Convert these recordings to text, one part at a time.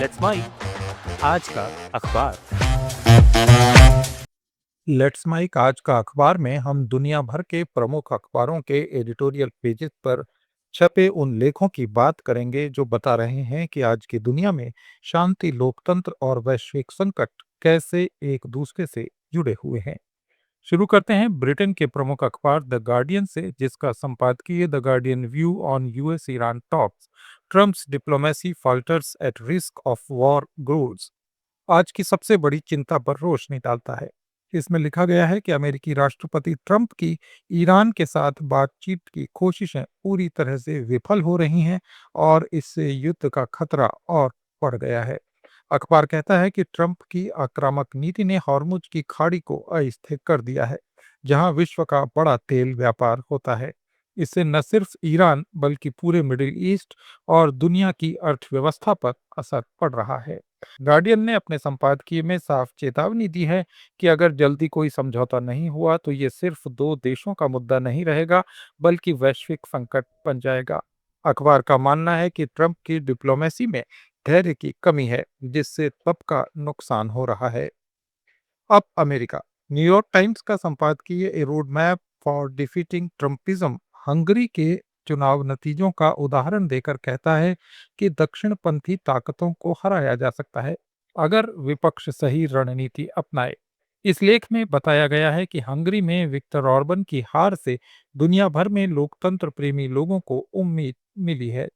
Let's mic आज का अखबार। लेट्स माइक आज का अखबार में हम दुनिया भर के प्रमुख अखबारों के एडिटोरियल पेजेस पर छपे उन लेखों की बात करेंगे जो बता रहे हैं कि आज की दुनिया में शांति, लोकतंत्र और वैश्विक संकट कैसे एक दूसरे से जुड़े हुए हैं। शुरू करते हैं ब्रिटेन के प्रमुख अखबार द गार्डियन से, जिसका संपादकीय the Guardian view on US Iran talks, Trump's diplomacy falters at risk of war grows आज की सबसे बड़ी चिंता पर रोशनी डालता है। इसमें लिखा गया है कि अमेरिकी राष्ट्रपति ट्रंप की ईरान के साथ बातचीत की कोशिशें पूरी तरह से विफल हो रही हैं और इससे युद्ध का खतरा और बढ़ गया है। अखबार कहता है कि ट्रंप की आक्रामक नीति ने हॉर्मुज की खाड़ी को अस्थिर कर दिया है, जहां विश्व का बड़ा तेल व्यापार होता है। इससे न सिर्फ ईरान बल्कि पूरे मिडिल ईस्ट और दुनिया की अर्थव्यवस्था पर असर पड़ रहा है। गार्डियन ने अपने संपादकीय में साफ चेतावनी दी है कि अगर जल्दी कोई समझौता नहीं हुआ तो ये सिर्फ दो देशों का मुद्दा नहीं रहेगा, बल्कि वैश्विक संकट बन जाएगा। अखबार का मानना है कि ट्रंप की डिप्लोमेसी में धैर्य की कमी है, जिससे सबका नुकसान हो रहा है। अब अमेरिका, न्यूयॉर्क टाइम्स का संपादकीय a road map for defeating Trumpism Hungary के चुनाव नतीजों का उदाहरण देकर कहता है कि दक्षिणपंथी ताकतों को हराया जा सकता है अगर विपक्ष सही रणनीति अपनाए। इस लेख में बताया गया है कि हंगरी में विक्टर ऑर्बन की हार से दुनिया भर में लोकतंत्र प्रेमी लोगों को उम्मीद मिली है।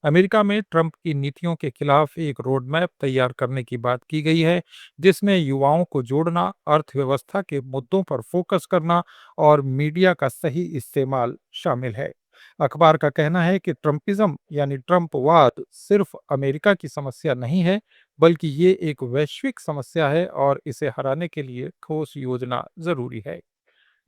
अमेरिका में ट्रंप की नीतियों के खिलाफ एक रोड मैप तैयार करने की बात की गई है, जिसमें युवाओं को जोड़ना, अर्थव्यवस्था के मुद्दों पर फोकस करना और मीडिया का सही इस्तेमाल शामिल है। अखबार का कहना है कि ट्रम्पिज्म यानी ट्रम्पवाद सिर्फ अमेरिका की समस्या नहीं है, बल्कि ये एक वैश्विक समस्या है और इसे हराने के लिए ठोस योजना जरूरी है।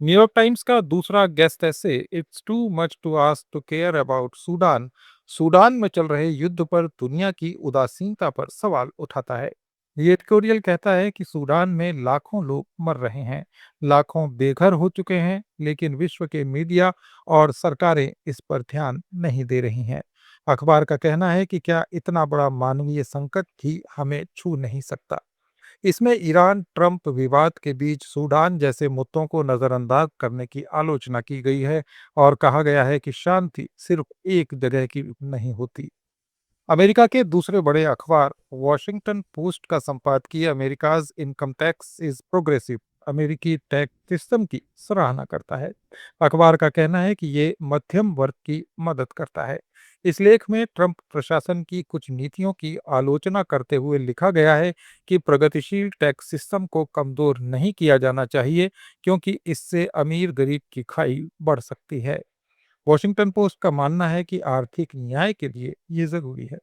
न्यूयॉर्क टाइम्स का दूसरा गेस्ट ऐसे it's too much to ask to care about Sudan Sudan में चल रहे युद्ध पर दुनिया की उदासीनता पर सवाल उठाता है। ये एडिटोरियल कहता है कि सूडान में लाखों लोग मर रहे हैं, लाखों बेघर हो चुके हैं, लेकिन विश्व के मीडिया और सरकारें इस पर ध्यान नहीं दे रही हैं। अखबार का कहना है कि क्या इतना बड़ा मानवीय संकट भी हमें छू नहीं सकता। इसमें ईरान ट्रंप विवाद के बीच सूडान जैसे मुद्दों को नजरअंदाज करने की आलोचना की गई है और कहा गया है कि शांति सिर्फ एक जगह की नहीं होती। अमेरिका के दूसरे बड़े अखबार वॉशिंगटन पोस्ट का संपादकीय America's income tax is progressive अमेरिकी टैक्स सिस्टम की सराहना करता है। अखबार का कहना है कि ये मध्यम वर्ग की मदद करता है। इस लेख में ट्रंप प्रशासन की कुछ नीतियों की आलोचना करते हुए लिखा गया है कि प्रगतिशील टैक्स सिस्टम को कमजोर नहीं किया जाना चाहिए, क्योंकि इससे अमीर गरीब की खाई बढ़ सकती है। वॉशिंगटन पोस्ट का मानना है कि आर्थिक न्याय के लिए ये जरूरी है।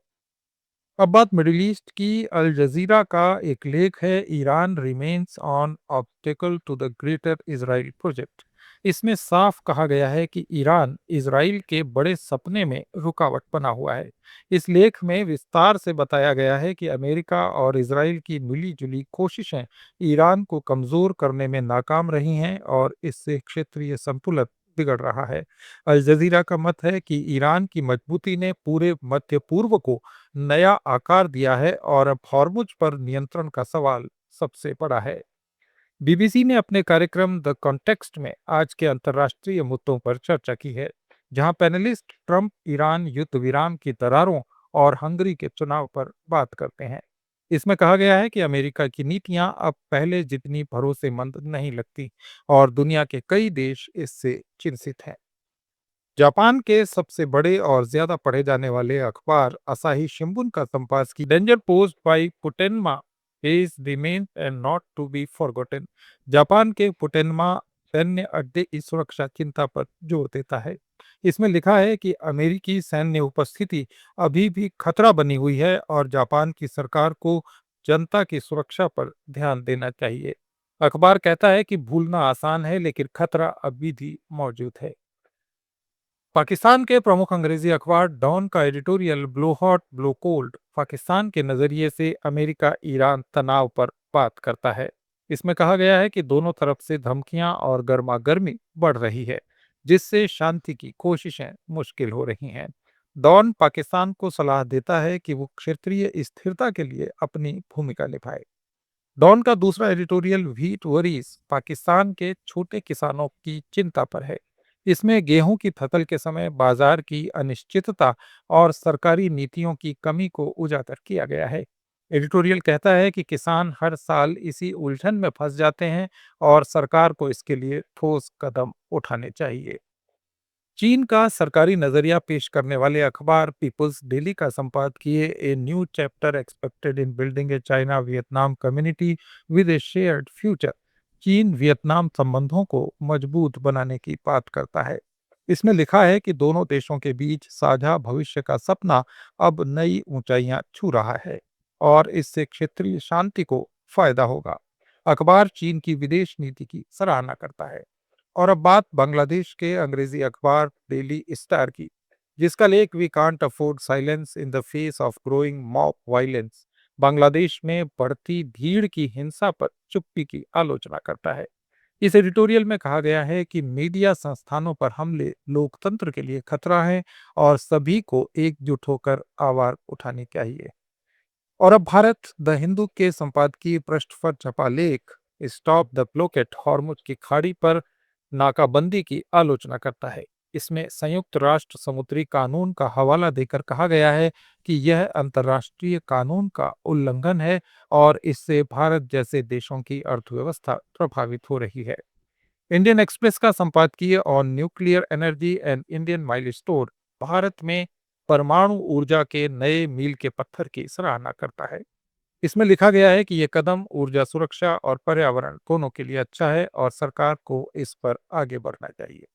अब बात मिडिल ईस्ट की। अल जजीरा का एक लेख है Iran remains on obstacle to the greater Israel project. इसमें साफ कहा गया है कि ईरान इजराइल के बड़े सपने में रुकावट बना हुआ है। इस लेख में विस्तार से बताया गया है कि अमेरिका और इजराइल की मिलीजुली कोशिशें ईरान को कमजोर करने में नाकाम रही हैं और इससे क्षेत्रीय संतुलन बिगड़ रहा है। अल जजीरा का मत है कि ईरान की मजबूती ने पूरे मध्य पूर्व को नया आकार दिया है और अब हॉर्मुज पर नियंत्रण का सवाल सबसे बड़ा है। बीबीसी ने अपने कार्यक्रम द कॉन्टेक्स्ट में आज के अंतर्राष्ट्रीय मुद्दों पर चर्चा की है, जहां पैनलिस्ट ट्रंप, ईरान युद्ध विराम की दरारों और हंगरी के चुनाव पर बात करते हैं। इसमें कहा गया है कि अमेरिका की नीतियां अब पहले जितनी भरोसेमंद नहीं लगती और दुनिया के कई देश इससे चिंतित हैं। जापान के सबसे बड़े और ज्यादा पढ़े जाने वाले अखबार असाही शिंबुन का संपादकीय danger posed by Futenma is remain and not to be forgotten Japan के पुटेनमा सैन्य अड्डे की सुरक्षा चिंता पर जोर देता है। इसमें लिखा है कि अमेरिकी सैन्य उपस्थिति अभी भी खतरा बनी हुई है और जापान की सरकार को जनता की सुरक्षा पर ध्यान देना चाहिए। अखबार कहता है कि भूलना आसान है, लेकिन खतरा अभी भी मौजूद है। पाकिस्तान के प्रमुख अंग्रेजी अखबार डॉन का editorial blow hot blow cold Pakistan के नजरिए से अमेरिका ईरान तनाव पर बात करता है। इसमें कहा गया है कि दोनों तरफ से धमकियां और गर्मा गर्मी बढ़ रही है, जिससे शांति की कोशिशें मुश्किल हो रही हैं। डॉन पाकिस्तान को सलाह देता है कि वो क्षेत्रीय स्थिरता के लिए अपनी भूमिका निभाए। डॉन का दूसरा एडिटोरियल व्हीट वरीज पाकिस्तान के छोटे किसानों की चिंता पर है। इसमें गेहूं की फसल के समय बाजार की अनिश्चितता और सरकारी नीतियों की कमी को उजागर किया गया है। एडिटोरियल कहता है कि किसान हर साल इसी उलझन में फंस जाते हैं और सरकार को इसके लिए ठोस कदम उठाने चाहिए। चीन का सरकारी नजरिया पेश करने वाले अखबार पीपल्स डेली का संपादकीय a new chapter expected in building A China Vietnam community with A shared future चीन वियतनाम संबंधों को मजबूत बनाने की बात करता है। इसमें लिखा है कि दोनों देशों के बीच साझा भविष्य का सपना अब नई ऊंचाइयां छू रहा है और इससे क्षेत्रीय शांति को फायदा होगा। अखबार चीन की विदेश नीति की सराहना करता है। और अब बात बांग्लादेश के अंग्रेजी अखबार डेली स्टार की, जिसका लेख we can't afford silence in the face of growing mob violence Bangladesh में बढ़ती भीड़ की हिंसा पर चुप्पी की आलोचना करता है। इस एडिटोरियल में कहा गया है कि मीडिया संस्थानों पर हमले लोकतंत्र के लिए खतरा है और सभी को एकजुट होकर आवाज उठानी चाहिए। और अब भारत द हिंदू के संपादकीय पृष्ठ पर छपा लेख स्टॉप द ब्लॉकेट हॉर्मुज की खाड़ी पर नाकाबंदी की आलोचना करता है। इसमें संयुक्त राष्ट्र समुद्री कानून का हवाला देकर कहा गया है कि यह अंतर्राष्ट्रीय कानून का उल्लंघन है और इससे भारत जैसे देशों की अर्थव्यवस्था प्रभावित हो रही है। इंडियन एक्सप्रेस का संपादकीय on nuclear energy and Indian milestone Bharat में परमाणु ऊर्जा के नए मील के पत्थर की सराहना करता है। इसमें लिखा गया है कि यह कदम ऊर्जा सुरक्षा और पर्यावरण दोनों के लिए अच्छा है और सरकार को इस पर आगे बढ़ना चाहिए।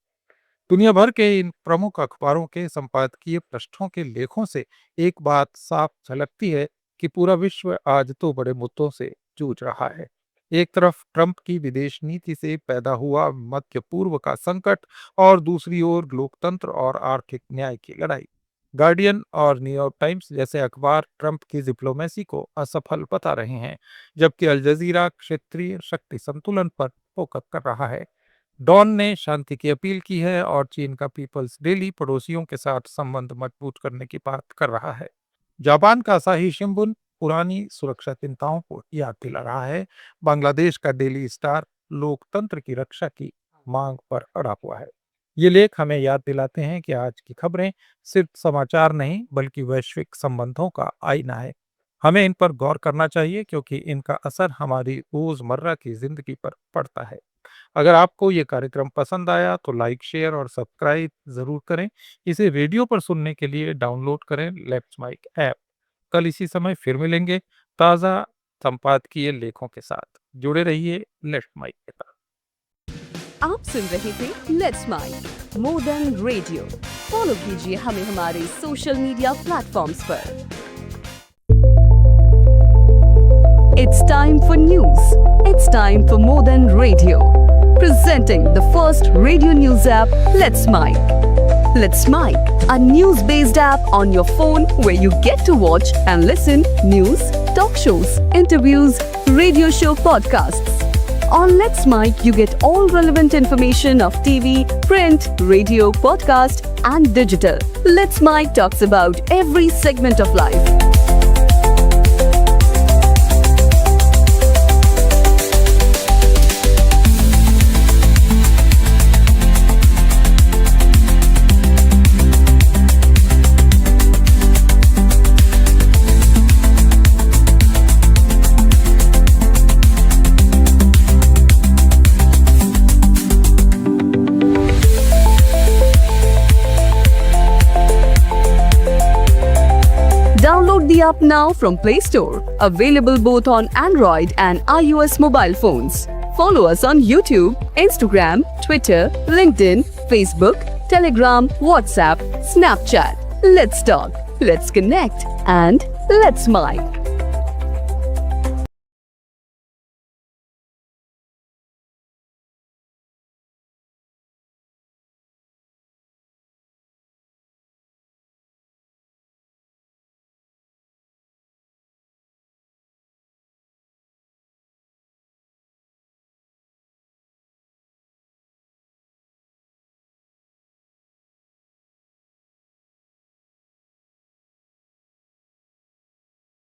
दुनिया भर के इन प्रमुख अखबारों के संपादकीय पृष्ठों के लेखों से एक बात साफ झलकती है कि पूरा विश्व आज तो बड़े मुद्दों से जूझ रहा है। एक तरफ ट्रंप की विदेश नीति से पैदा हुआ मध्य पूर्व का संकट और दूसरी ओर लोकतंत्र और आर्थिक न्याय की लड़ाई। गार्डियन और न्यूयॉर्क टाइम्स जैसे अखबार ट्रंप की डिप्लोमेसी को असफल बता रहे हैं, जबकि अल जजीरा क्षेत्रीय शक्ति संतुलन पर फोकस कर रहा है। डॉन ने शांति की अपील की है और चीन का पीपल्स डेली पड़ोसियों के साथ संबंध मजबूत करने की बात कर रहा है। जापान का असाही शिंबुन पुरानी सुरक्षा चिंताओं को याद दिला रहा है। बांग्लादेश का डेली स्टार लोकतंत्र की रक्षा की मांग पर अड़ा हुआ है। ये लेख हमें याद दिलाते हैं कि आज की खबरें सिर्फ समाचार नहीं बल्कि वैश्विक संबंधों का आईना है। हमें इन पर गौर करना चाहिए क्योंकि इनका असर हमारी रोजमर्रा की जिंदगी पर पड़ता है। अगर आपको ये कार्यक्रम पसंद आया तो लाइक, शेयर और सब्सक्राइब जरूर करें। इसे रेडियो पर सुनने के लिए डाउनलोड करें लेट्स माइक ऐप। कल इसी समय फिर मिलेंगे ताज़ा संपादकीय लेखों के साथ। जुड़े रहिए लेट्स माइक के साथ। आप सुन रहे थे let's mike more than radio. Follow कीजिए हमें हमारे सोशल मीडिया प्लेटफॉर्म्स पर। It's time for news. It's time for more than radio. Presenting the first radio news app, Let's Mike. Let's Mike, a news-based app on your phone where you get to watch and listen news, talk shows, interviews, radio show podcasts. On Let's Mike, you get all relevant information of TV, print, radio, podcast, and digital. Let's Mike talks about every segment of life. Download the app now from Play Store. Available both on Android and iOS mobile phones. Follow us on YouTube, Instagram, Twitter, LinkedIn, Facebook, Telegram, WhatsApp, Snapchat. Let's talk, let's connect, and let's Mike.